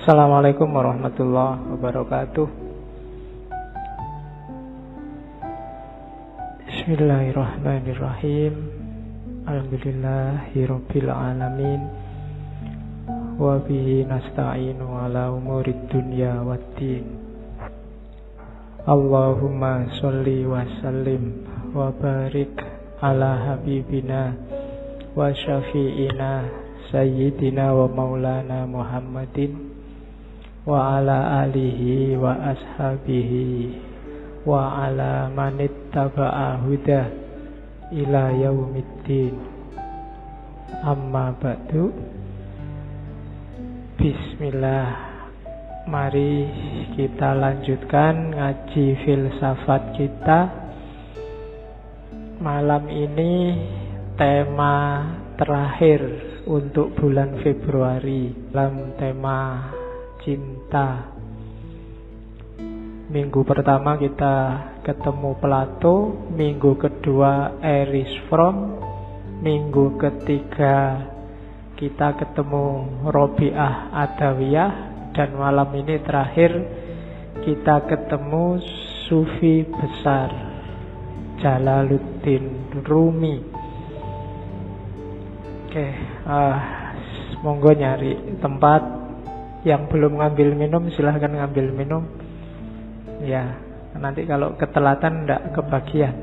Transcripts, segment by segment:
Assalamualaikum warahmatullahi wabarakatuh. Bismillahirrahmanirrahim. Alhamdulillahirabbil alamin. Wa bihi nasta'inu ala umurid dunya waddin. Allahumma sholli wa sallim wa barik ala habibina wa syafi'ina sayyidina wa maulana Muhammadin wa ala alihi wa ashabihi wa ala manittaba'a huda ila yaumiddin. Amma ba'du. Bismillah. Mari kita lanjutkan ngaji filsafat kita. Malam ini tema terakhir untuk bulan Februari dalam tema cinta. Minggu pertama kita ketemu Plato, minggu kedua Erich Fromm, minggu ketiga kita ketemu Robiah Adawiyah, dan malam ini terakhir kita ketemu Sufi besar Jalaluddin Rumi. Oke, monggo nyari tempat. Yang belum ngambil minum silahkan ngambil minum. Ya, nanti kalau ketelatan ndak kebagian.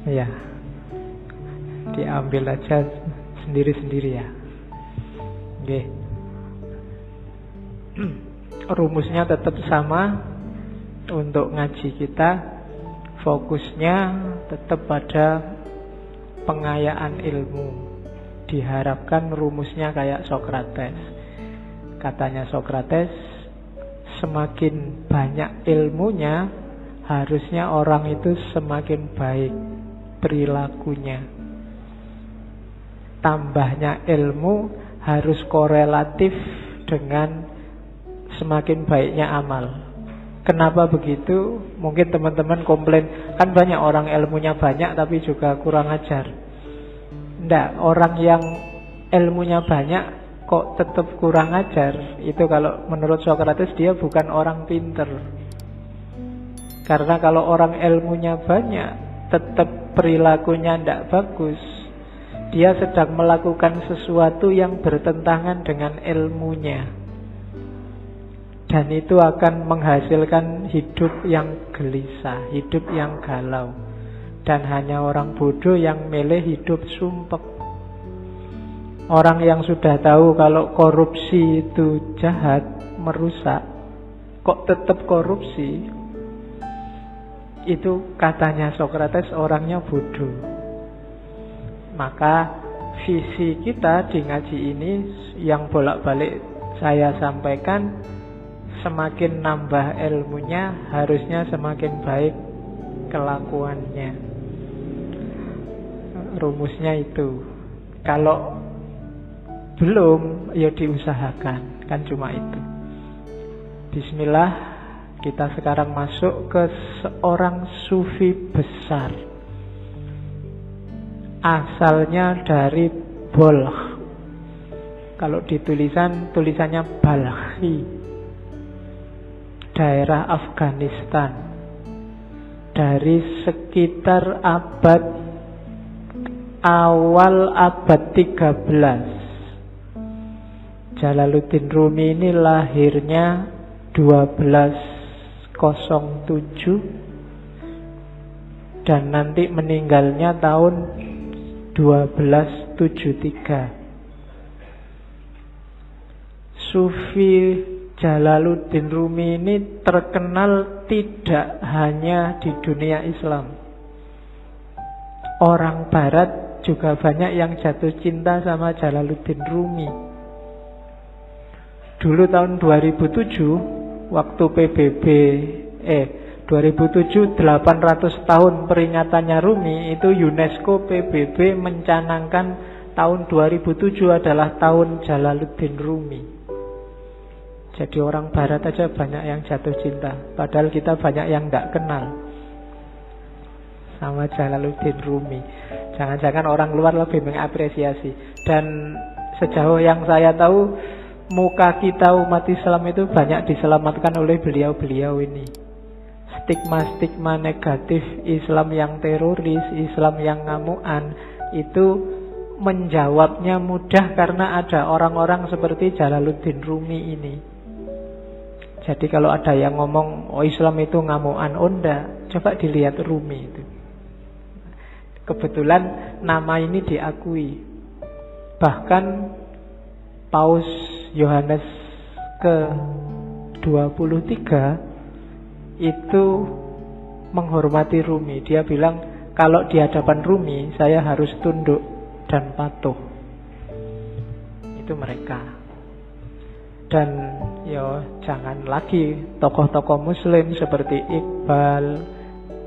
Ya, diambil aja sendiri-sendiri ya. Oke. Rumusnya tetap sama untuk ngaji kita. Fokusnya tetap pada pengayaan ilmu. Diharapkan rumusnya kayak Sokrates. Katanya Sokrates, semakin banyak ilmunya, harusnya orang itu semakin baik perilakunya. Tambahnya ilmu harus korelatif dengan semakin baiknya amal. Kenapa begitu? Mungkin teman-teman komplain, kan banyak orang ilmunya banyak tapi juga kurang ajar. Nggak, orang yang ilmunya banyak kok tetap kurang ajar, itu kalau menurut Sokrates dia bukan orang pinter. Karena kalau orang ilmunya banyak tetap perilakunya tidak bagus, dia sedang melakukan sesuatu yang bertentangan dengan ilmunya, dan itu akan menghasilkan hidup yang gelisah, hidup yang galau. Dan hanya orang bodoh yang milih hidup sumpek. Orang yang sudah tahu kalau korupsi itu jahat, merusak, kok tetap korupsi, itu katanya Sokrates orangnya bodoh. Maka visi kita di ngaji ini yang bolak-balik saya sampaikan, semakin nambah ilmunya harusnya semakin baik kelakuannya. Rumusnya itu. Kalau belum, ya diusahakan. Kan cuma itu. Bismillah. Kita sekarang masuk ke seorang sufi besar. Asalnya dari Balkh. Kalau tulisannya Balkhi. Daerah Afghanistan. Dari sekitar awal abad 13. Jalaluddin Rumi ini lahirnya 1207 dan nanti meninggalnya tahun 1273. Sufi Jalaluddin Rumi ini terkenal tidak hanya di dunia Islam. Orang Barat juga banyak yang jatuh cinta sama Jalaluddin Rumi. Dulu tahun 2007 waktu PBB 2007 800 tahun peringatannya Rumi, itu UNESCO PBB mencanangkan tahun 2007 adalah tahun Jalaluddin Rumi. Jadi orang Barat aja banyak yang jatuh cinta, padahal kita banyak yang tidak kenal sama Jalaluddin Rumi. Jangan-jangan orang luar lebih mengapresiasi. Dan sejauh yang saya tahu, muka kita umat Islam itu banyak diselamatkan oleh beliau-beliau ini. Stigma-stigma negatif Islam yang teroris, Islam yang ngamuan, itu menjawabnya mudah karena ada orang-orang seperti Jalaluddin Rumi ini. Jadi kalau ada yang ngomong, oh Islam itu ngamuan, oh enggak, coba dilihat Rumi itu. Kebetulan nama ini diakui. Bahkan Paus Yohanes ke-23 itu menghormati Rumi. Dia bilang, kalau di hadapan Rumi saya harus tunduk dan patuh. Itu mereka. Dan jangan lagi tokoh-tokoh Muslim seperti Iqbal,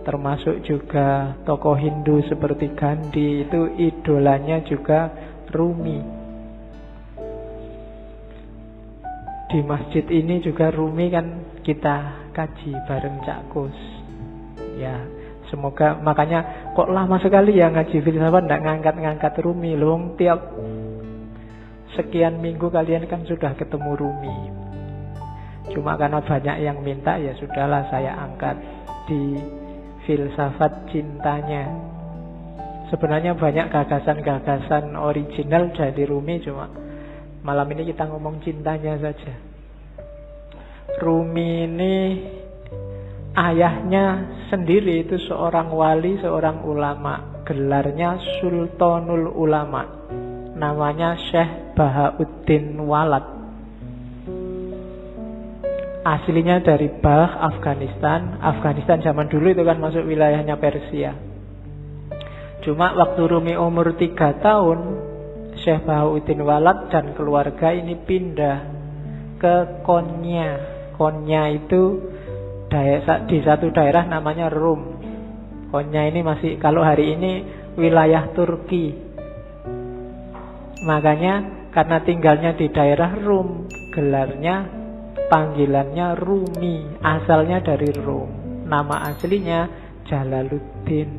termasuk juga tokoh Hindu seperti Gandhi, itu idolanya juga Rumi. Di masjid ini juga Rumi kan kita kaji bareng Cak Kus. Ya, semoga, makanya kok lama sekali ya ngaji filsafat ndak ngangkat-ngangkat Rumi. Loh, tiap sekian minggu kalian kan sudah ketemu Rumi. Cuma karena banyak yang minta, ya sudahlah saya angkat di filsafat cintanya. Sebenarnya banyak gagasan-gagasan original dari Rumi, cuma malam ini kita ngomong cintanya saja. Rumi ini ayahnya sendiri itu seorang wali, seorang ulama. Gelarnya Sultanul Ulama. Namanya Syekh Bahauddin Walad. Aslinya dari Balkh, Afghanistan. Afghanistan zaman dulu itu kan masuk wilayahnya Persia. Cuma waktu Rumi umur 3 tahun, Syekh Bahauddin Walad dan keluarga ini pindah ke Konya. Konya itu di satu daerah namanya Rum. Konya ini masih, kalau hari ini wilayah Turki. Makanya karena tinggalnya di daerah Rum, gelarnya, panggilannya Rumi. Asalnya dari Rum. Nama aslinya Jalaluddin.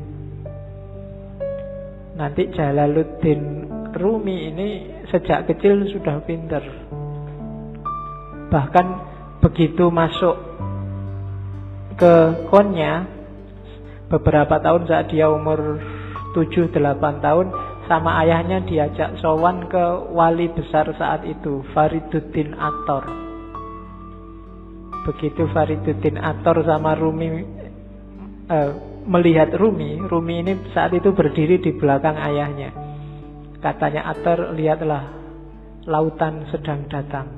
Nanti Jalaluddin Rumi ini sejak kecil sudah pintar. Bahkan begitu masuk ke Konya, beberapa tahun saat dia umur 7-8 tahun, sama ayahnya diajak sowan ke wali besar saat itu, Fariduddin Attor. Begitu Fariduddin Attor sama Rumi melihat Rumi ini saat itu berdiri di belakang ayahnya. Katanya Attor, lihatlah, lautan sedang datang,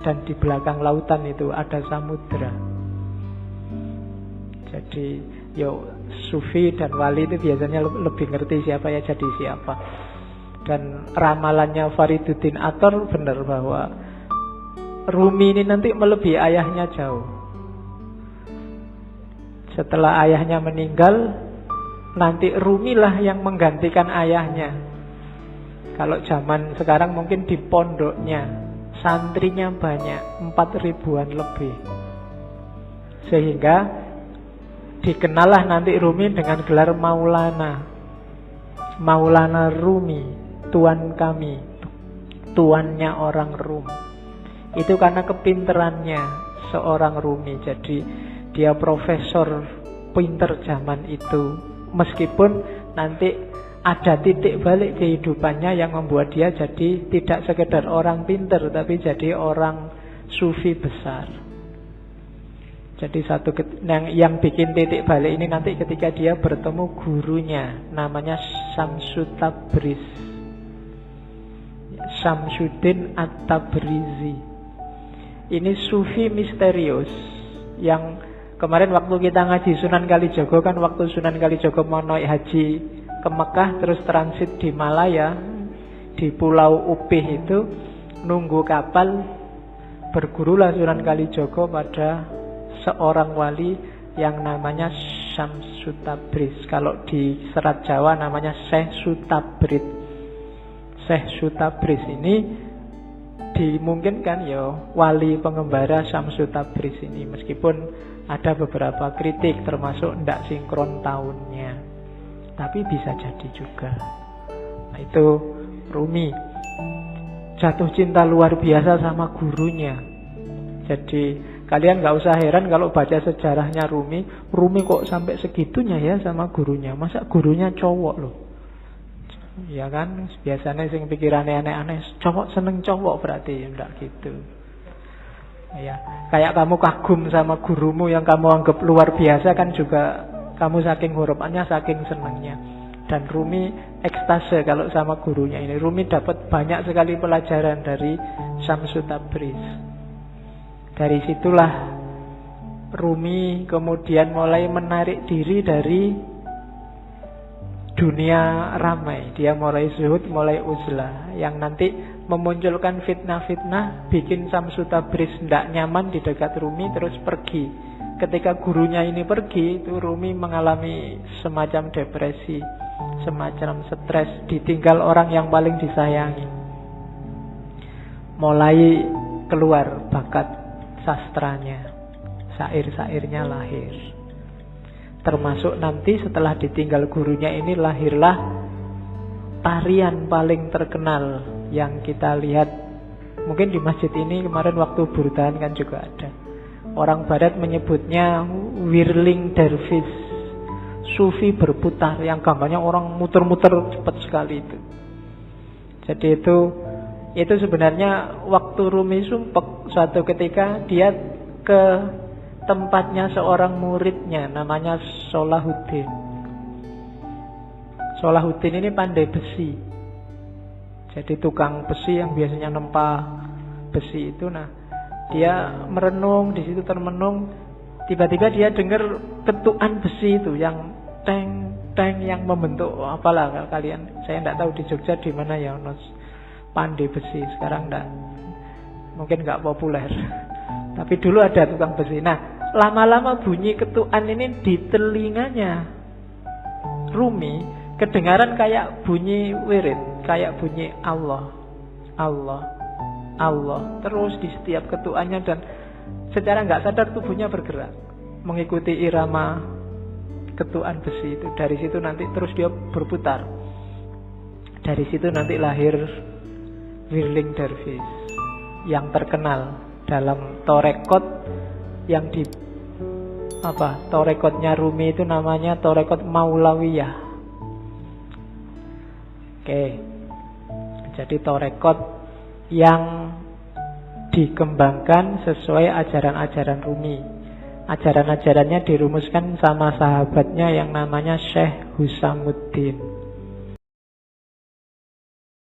dan di belakang lautan itu ada samudra. Jadi Sufi dan wali itu biasanya lebih ngerti siapa ya jadi siapa. Dan ramalannya Fariduddin Attor benar bahwa Rumi ini nanti melebihi ayahnya jauh. Setelah ayahnya meninggal, nanti Rumi lah yang menggantikan ayahnya. Kalau zaman sekarang mungkin di pondoknya santrinya banyak, 4.000-an lebih. Sehingga dikenallah nanti Rumi dengan gelar Maulana. Maulana Rumi, tuan kami, tuannya orang Rum. Itu karena kepinterannya seorang Rumi. Jadi dia profesor pinter zaman itu. Meskipun nanti ada titik balik kehidupannya yang membuat dia jadi tidak sekedar orang pinter, tapi jadi orang sufi besar. Jadi yang bikin titik balik ini nanti ketika dia bertemu gurunya, namanya Syamsu Tabriz, Syamsuddin At-Tabrizi. Ini sufi misterius yang kemarin waktu kita ngaji Sunan Kalijogo, kan waktu Sunan Kalijogo mau naik haji ke Mekah terus transit di Malaya, di Pulau Upih itu nunggu kapal, bergurulah Sunan Kalijogo pada seorang wali yang namanya Syamsu Tabriz. Kalau di Serat Jawa namanya Syekh Sutabrid. Syekh Sutabrid ini dimungkinkan wali pengembara Syamsu Tabriz ini, meskipun ada beberapa kritik termasuk ndak sinkron tahunnya, tapi bisa jadi juga. Nah, itu Rumi. jatuh cinta luar biasa sama gurunya. Jadi kalian gak usah heran kalau baca sejarahnya Rumi kok sampai segitunya ya sama gurunya. Masa gurunya cowok loh. Ya kan, biasanya sing pikirannya aneh-aneh, cowok seneng cowok berarti, enggak gitu. Ya, kayak kamu kagum sama gurumu yang kamu anggap luar biasa kan juga kamu saking harapannya, saking senangnya. Dan Rumi ekstase kalau sama gurunya ini. Rumi dapat banyak sekali pelajaran dari Syamsu Tabriz. Dari situlah Rumi kemudian mulai menarik diri dari dunia ramai. Dia mulai zuhud, mulai uzlah, yang nanti memunculkan fitnah-fitnah, bikin Syamsu Tabriz tidak nyaman di dekat Rumi, terus pergi. Ketika gurunya ini pergi, itu Rumi mengalami semacam depresi, semacam stres, ditinggal orang yang paling disayangi. Mulai keluar bakat sastranya, syair-syairnya lahir. Termasuk nanti setelah ditinggal gurunya ini lahirlah tarian paling terkenal yang kita lihat mungkin di masjid ini kemarin waktu burdan kan juga ada. Orang barat menyebutnya whirling dervish, sufi berputar, yang gambarnya orang muter-muter cepat sekali itu. Jadi itu sebenarnya waktu Rumi sumpek, suatu ketika dia ke tempatnya seorang muridnya namanya Salahuddin. Salahuddin ini pandai besi. Jadi tukang besi yang biasanya nempa besi itu. Nah, dia merenung di situ, termenung. Tiba-tiba dia dengar ketukan besi itu yang teng yang membentuk apalah kalian. Saya tidak tahu di Jogja di mana ya pandai besi. Sekarang enggak, mungkin enggak populer. Tapi dulu ada tukang besi. Nah, lama-lama bunyi ketukan ini di telinganya Rumi kedengaran kayak bunyi wirid, kayak bunyi Allah, Allah, Allah terus di setiap ketukannya, dan secara nggak sadar tubuhnya bergerak mengikuti irama ketukan besi itu. Dari situ nanti terus dia berputar. Dari situ nanti lahir whirling dervish yang terkenal dalam torekot yang di torekotnya Rumi itu namanya torekot Maulawiyah. Oke. Jadi torekot yang dikembangkan sesuai ajaran-ajaran Rumi. Ajaran-ajarannya dirumuskan sama sahabatnya yang namanya Syekh Husamuddin.